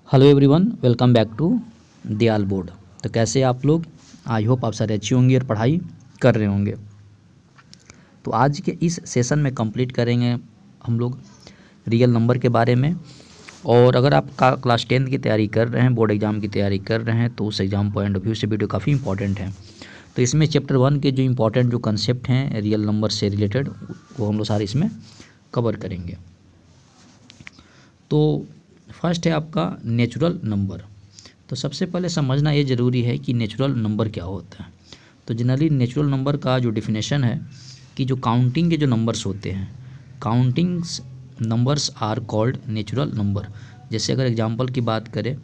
Hello everyone, welcome back to Dayal board. तो कैसे आप लोग? आई होप आप सारे अच्छे होंगे और पढ़ाई कर रहे होंगे। तो आज के इस सेशन में कंप्लीट करेंगे हम लोग रियल नंबर के बारे में। और अगर आप क्लास 10 की तैयारी कर रहे हैं, बोर्ड एग्जाम की तैयारी कर रहे हैं, तो उस एग्ज़ाम पॉइंट ऑफ व्यू से वीडियो काफ़ी इंपॉर्टेंट है। तो इसमें चैप्टर 1 के जो इंपॉर्टेंट जो कंसेप्ट हैं रियल नंबर से रिलेटेड, वो हम लोग सारे इसमें कवर करेंगे। तो फर्स्ट है आपका नेचुरल नंबर। तो सबसे पहले समझना ये ज़रूरी है कि नेचुरल नंबर क्या होता है। तो जनरली नेचुरल नंबर का जो डिफिनेशन है कि जो काउंटिंग के जो नंबर्स होते हैं, countings numbers are called natural number. जैसे अगर एग्जांपल की बात करें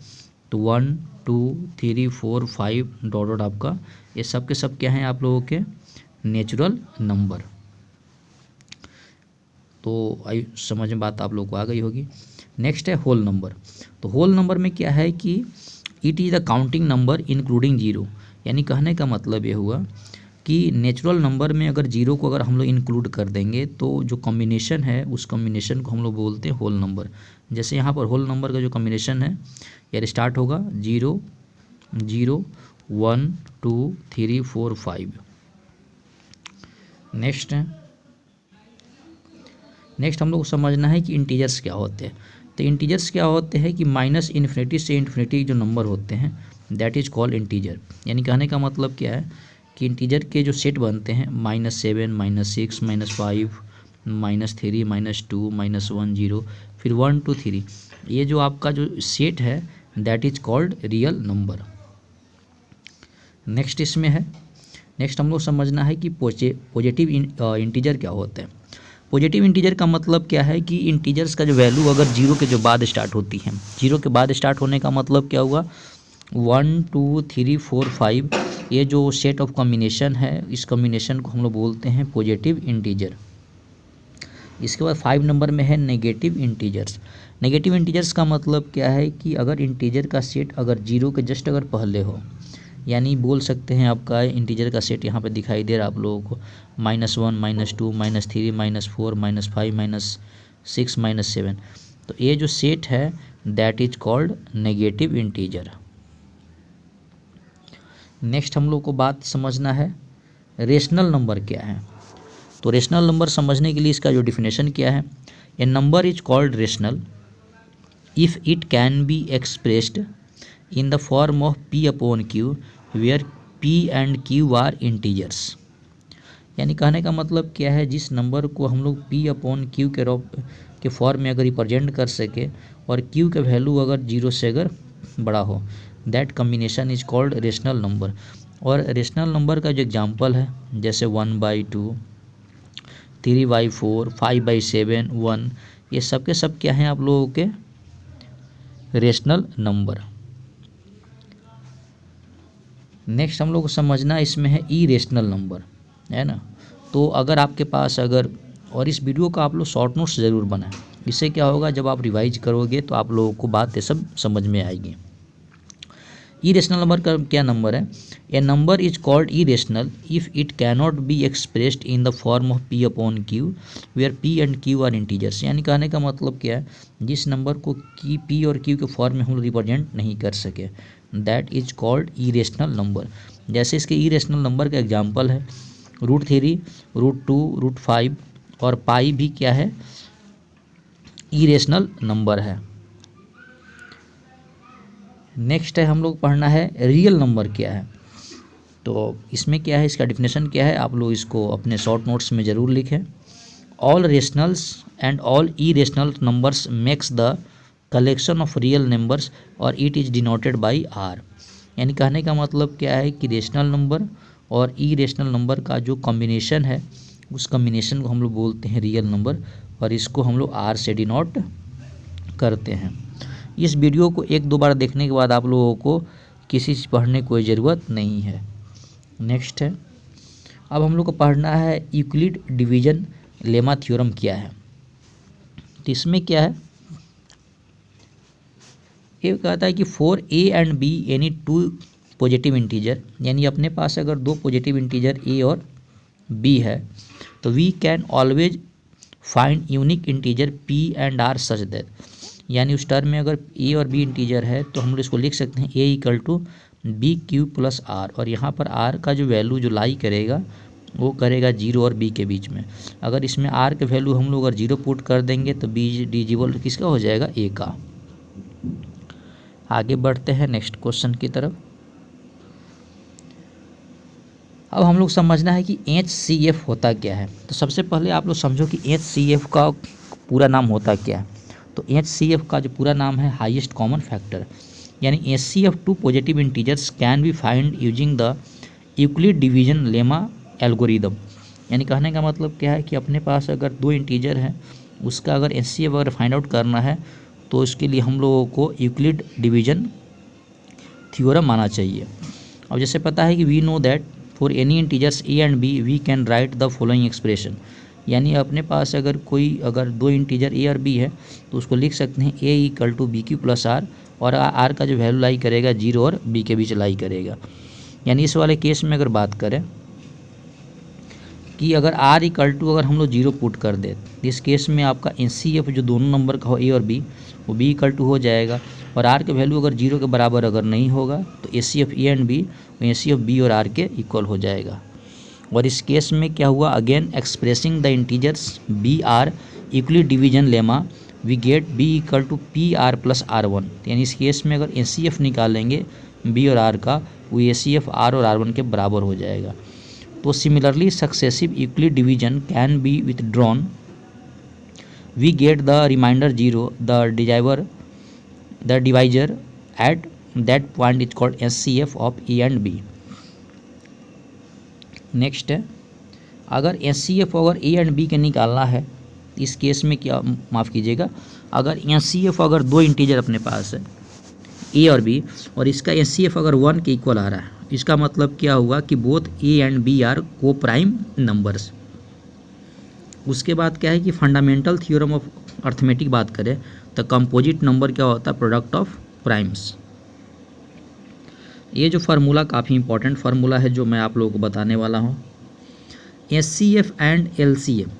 तो 1 2 3 4 5 डॉट डॉट आपका, ये सब के सब क्या हैं आप लोगों के नेचुरल नंबर। तो आई समझ में बात आप लोगों को आ गई होगी। नेक्स्ट है होल नंबर। तो होल नंबर में क्या है कि it is the counting number including zero. यानी कहने का मतलब ये हुआ कि नेचुरल नंबर में अगर जीरो को अगर हम लोग इंक्लूड कर देंगे तो जो कॉम्बिनेशन है उस कॉम्बिनेशन को हम लोग बोलते हैं होल नंबर। जैसे यहाँ पर होल नंबर का जो कॉम्बिनेशन है यार स्टार्ट होगा 0 0 1 2 3 4 5। नेक्स्ट हम लोग को समझना है कि इंटीजर्स क्या होते हैं। तो इंटीजर्स क्या होते हैं कि माइनस इन्फिनिटी से इन्फिनिटी जो नंबर होते हैं दैट इज़ कॉल्ड इंटीजर। यानी कहने का मतलब क्या है कि इंटीजर के जो सेट बनते हैं -7 -6 -5 -3 -2 -1 0 फिर 1 2 3, ये जो आपका जो सेट है that is called real number. Next इसमें है, नेक्स्ट हम लोग समझना है कि पॉजिटिव इंटीजर क्या होते हैं। पॉजिटिव इंटीजर का मतलब क्या है कि इंटीजर्स का जो वैल्यू अगर जीरो के जो बाद स्टार्ट होती है, जीरो के बाद स्टार्ट होने का मतलब क्या हुआ 1 2 3 4 5, ये जो सेट ऑफ कॉम्बिनेशन है इस कॉम्बिनेशन को हम लोग बोलते हैं पॉजिटिव इंटीजर। इसके बाद 5 नंबर में है नेगेटिव इंटीजर्स। नेगेटिव इंटीजर्स का मतलब क्या है कि अगर इंटीजर का सेट अगर जीरो के जस्ट अगर पहले हो, यानी बोल सकते हैं आपका इंटीजर का सेट यहाँ पे दिखाई दे रहा है आप लोगों को -1 -2 -3 -4 -5 -6 -7, तो ये जो सेट है that is called negative integer. Next हम लोग को बात समझना है रेशनल नंबर क्या है। तो रेशनल नंबर समझने के लिए इसका जो डिफिनेशन क्या है, a number is called rational if it can be expressed in the form of p upon q where p and q are integers। यानी कहने का मतलब क्या है, जिस नंबर को हम लोग p अपॉन q के फॉर्म में अगर रिप्रेजेंट कर सके और q का वैल्यू अगर जीरो से अगर बड़ा हो, that combination is called rational number. और रेशनल नंबर का जो एग्जांपल है जैसे 1/2 3/4 5/7 1, ये सब के सब क्या हैं आप लोगों के रेशनल नंबर। नेक्स्ट हम लोग को समझना इसमें है इरेशनल नंबर, है ना। तो अगर आपके पास अगर, और इस वीडियो का आप लोग शॉर्ट नोट्स ज़रूर बनाएं, इससे क्या होगा जब आप रिवाइज करोगे तो आप लोगों को बात ये सब समझ में आएगी। इरेशनल नंबर का क्या नंबर है, a number is called irrational if it cannot be expressed in the form of p upon q where p and q are integers. यानी कहने का मतलब क्या है, जिस नंबर को p और q के फॉर्म में हम लोग रिप्रेजेंट नहीं कर सके that is called irrational number. जैसे इसके इरेशनल नंबर का एग्जांपल है √3 √2 √5, और पाई भी क्या है इरेशनल नंबर है। नेक्स्ट है हम लोग पढ़ना है रियल नंबर क्या है। तो इसमें क्या है, इसका डिफिनेशन क्या है, आप लोग इसको अपने शॉर्ट नोट्स में ज़रूर लिखें। All rationals and all irrational numbers makes the collection of real numbers और it is denoted by R. यानी कहने का मतलब क्या है कि रेशनल नंबर और इरेशनल नंबर का जो कॉम्बिनेशन है उस कॉम्बिनेशन को हम लोग बोलते हैं रियल नंबर, और इसको हम लोग आर से डिनोट करते हैं। इस वीडियो को 1-2 बार देखने के बाद आप लोगों को किसी से पढ़ने की कोई ज़रूरत नहीं है। नेक्स्ट है, अब हम लोग को पढ़ना है यूक्लिड डिवीजन लेमा थ्योरम क्या है। तो इसमें क्या है, ये कहता है कि for a and b any 2 positive integer, यानी अपने पास अगर 2 पॉजिटिव इंटीजर a और b है तो we can always find unique integer p and r such that. यानी उस टर्म में अगर ए और बी इंटीजर है तो हम लोग इसको लिख सकते हैं a equal to b q plus r, और यहाँ पर आर का जो वैल्यू जो लाई करेगा वो करेगा जीरो और बी के बीच में। अगर इसमें आर के वैल्यू हम लोग अगर जीरो पुट कर देंगे तो बी डिजिबल किसका हो जाएगा, ए का। आगे बढ़ते हैं नेक्स्ट क्वेश्चन की तरफ। अब हम लोग समझना है कि HCF होता क्या है। तो सबसे पहले आप लोग समझो कि HCF का पूरा नाम होता क्या है। तो HCF का जो पूरा नाम है हाईएस्ट कॉमन फैक्टर, यानी HCF two positive integers can be find using the Euclid division lemma algorithm. यानी कहने का मतलब क्या है कि अपने पास अगर दो इंटीजर है उसका अगर HCF अगर फाइंड आउट करना है तो इसके लिए हम लोगों को यूक्लिड डिवीजन थ्योरम माना चाहिए। अब जैसे पता है कि we know that for any integers A and B we can write the following expression. यानी अपने पास अगर दो इंटीजर ए और बी है तो उसको लिख सकते हैं a equal to b q plus r, और आर का जो वैल्यू लाई करेगा जीरो और बी के बीच लाई करेगा। यानी इस वाले केस में अगर बात करें कि अगर आर इक्वल टू अगर हम लोग जीरो पुट कर दे, इस केस में आपका HCF जो दोनों नंबर का हो ए और बी वो बी इक्वल टू हो जाएगा, और आर के वैल्यू अगर जीरो के बराबर अगर नहीं होगा तो HCF A and B HCF B और आर के इक्वल हो जाएगा। और इस केस में क्या हुआ, again expressing the integers B R equally division lemma we get B equal to P R plus R one. यानी इस केस में अगर HCF निकालेंगे बी और आर का वो HCF आर और आर वन के बराबर हो जाएगा। तो similarly successive Euclid division can be withdrawn, we get the remainder zero, the divisor at that point is called HCF of A and B. Next है, अगर HCF अगर ए एंड बी के निकालना है इस केस में क्या, माफ़ कीजिएगा, अगर HCF अगर दो इंटीजर अपने पास है ए और बी और इसका HCF अगर 1 के इक्वल आ रहा है, इसका मतलब क्या हुआ कि both A and B are coprime numbers. उसके बाद क्या है कि फंडामेंटल थ्योरम ऑफ अर्थमेटिक बात करें तो कंपोजिट नंबर क्या होता है, प्रोडक्ट ऑफ प्राइम्स। ये जो फार्मूला काफ़ी इंपॉर्टेंट फार्मूला है जो मैं आप लोगों को बताने वाला हूँ। HCF एंड LCM,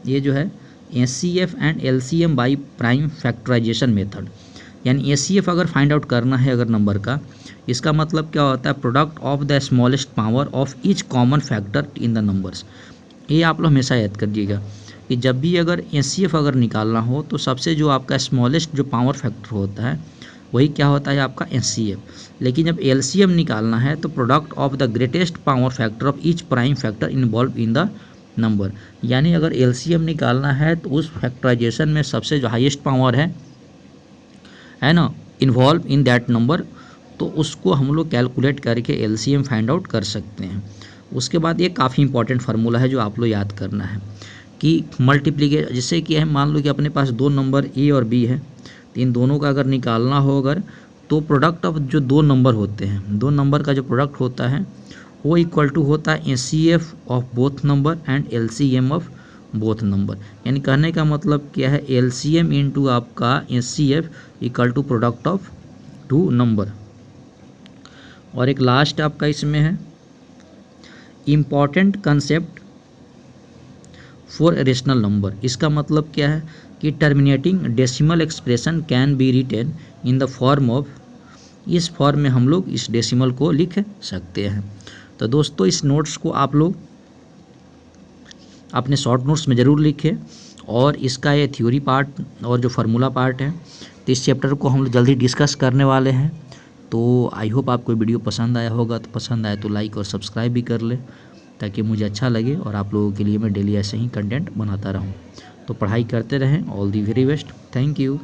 ये जो है HCF and LCM by prime factorization method. यानी HCF अगर फाइंड आउट करना है अगर नंबर का, इसका मतलब क्या होता है, product of the smallest power of each common factor in the numbers. ये आप लोग हमेशा याद करिएगा कि जब भी अगर HCF अगर निकालना हो तो सबसे जो आपका स्मॉलेस्ट जो पावर फैक्टर होता है वही क्या होता है आपका HCF। लेकिन जब LCM निकालना है तो product of the greatest power factor of each prime factor involve in the number. यानी अगर LCM निकालना है तो उस फैक्टराइजेशन में सबसे जो हाईएस्ट पावर है ना, इन्वॉल्व इन दैट नंबर, तो उसको हम लोग कैलकुलेट करके LCM फाइंड आउट कर सकते हैं। उसके बाद ये काफ़ी इंपॉर्टेंट फार्मूला है जो आप लोग याद करना है कि मल्टीप्लिकेशन, जिससे कि है मान लो कि अपने पास दो नंबर ए और बी है, तो इन दोनों का अगर निकालना हो अगर, तो प्रोडक्ट ऑफ जो दो नंबर होते हैं, दो नंबर का जो प्रोडक्ट होता है वो इक्वल टू होता है HCF of both number and LCM of both number. यानी कहने का मतलब क्या है, LCM इंटू आपका HCF equal to product of two number. और एक लास्ट आपका इसमें है important concept for rational number. इसका मतलब क्या है कि terminating decimal expression can be written in the form of, इस फॉर्म में हम लोग इस डेसिमल को लिख सकते हैं। तो दोस्तों इस नोट्स को आप लोग अपने शॉर्ट नोट्स में ज़रूर लिखें, और इसका ये थ्योरी पार्ट और जो फार्मूला पार्ट है तो इस चैप्टर को हम लोग जल्दी डिस्कस करने वाले हैं। तो आई होप आपको वीडियो पसंद आया होगा, तो पसंद आए तो लाइक और सब्सक्राइब भी कर ले ताकि मुझे अच्छा लगे और आप लोगों के लिए मैं डेली ऐसे ही कंटेंट बनाता रहूं। तो पढ़ाई करते रहें। All the very best. Thank you.